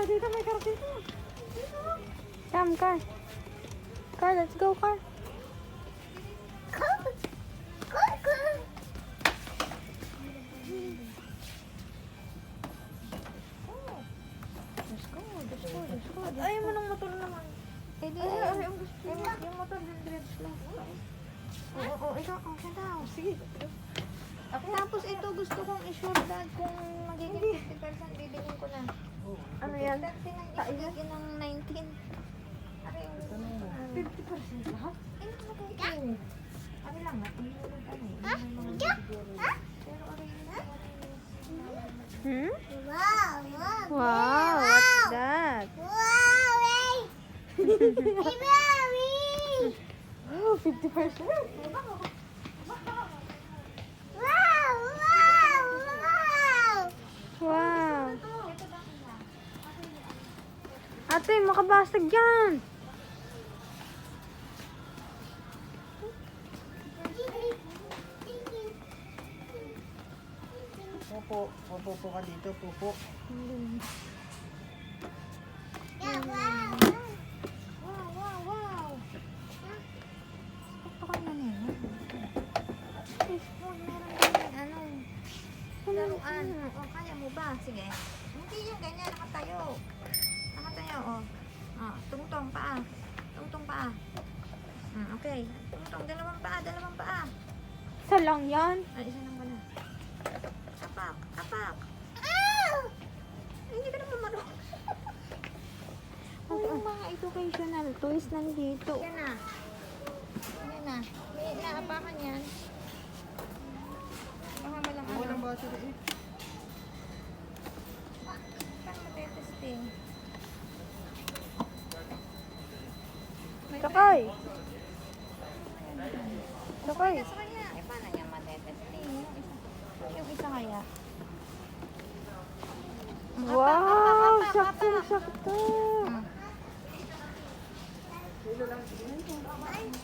dito, may car dito. Come, car. Car, let's go, car. Ayaw mo ng motor naman. Eh, di, Yung motor din diretso lang. oo, ikaw, okay daw. Sige. Tapos ito, gusto kong i-sure dad kung magiging 50% bibilin ko na. Ano yan? 30 ng ibigin ng 19. Ano yung 50% lahat? eh, magiging. Ano lang, natulog ano eh. Pero ano yung Wow, what's that? Oh, 50%. Wow. Ate, makabasag yan. Pupo ka dito, pupo. Wow. Ito ka na niya. Meron din ano. Laruan. O, kaya mo ba? Sige. Hindi yung ganyan. Nakatayo. Nakatayo, o. Tungtong paa. Tungtong paa. Okay. Tungtong, dalawang paa. Isa lang yan? Isa lang pala. Apak. Hindi ka naman marunong. Yung mga educational toys nandito. Yan na. May naapakan yan. Baka malang ano. Walang battery eh. Paano matetesting? Sakay. Sakay. Sa kanya. Paano niya matetesting? Yung isa kaya. Wow, sakto.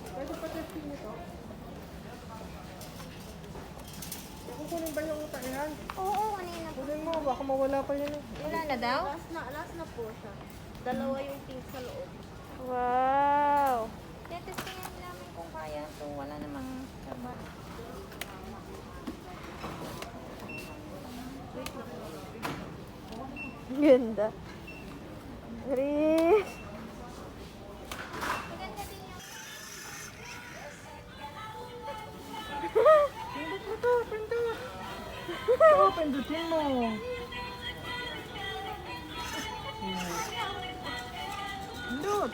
Pwede pa testing nito? Kukunin ba yung utak yan? Oo, kanina. Kunin mo, baka mawala pa yan eh. Wala na daw? Last na po siya. Dalawa yung pink sa loob. Wow! Tetestingan namin kung kaya. So, wala namang saba. Ganda. Chris. Maganda din yung... Pindot mo to, pindot. Oo, pindutin mo. Pindot.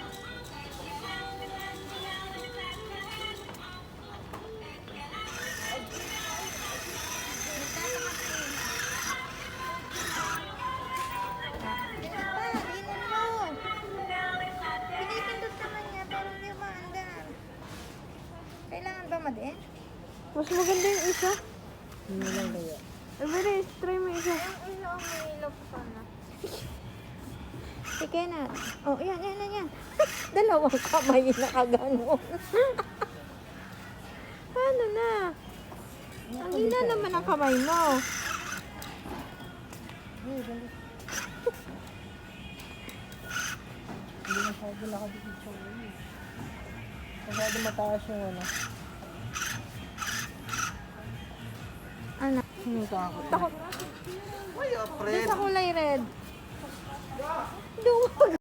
Pinipindot naman niya, pero hindi maandar. Kailangan ba madin? Mas maganda yung isa. Hindi lang kaya. Everest, try mo isa. May love sana. Sige na. Oh, yan. Dalawang kamay na kaganon. Ano na? Ang hina naman ang kamay mo. Hindi masyado nakadikit siya. Masyado mataas yung ano. Ano? Takot. Ay, Doon April. sa kulay red. Duwag.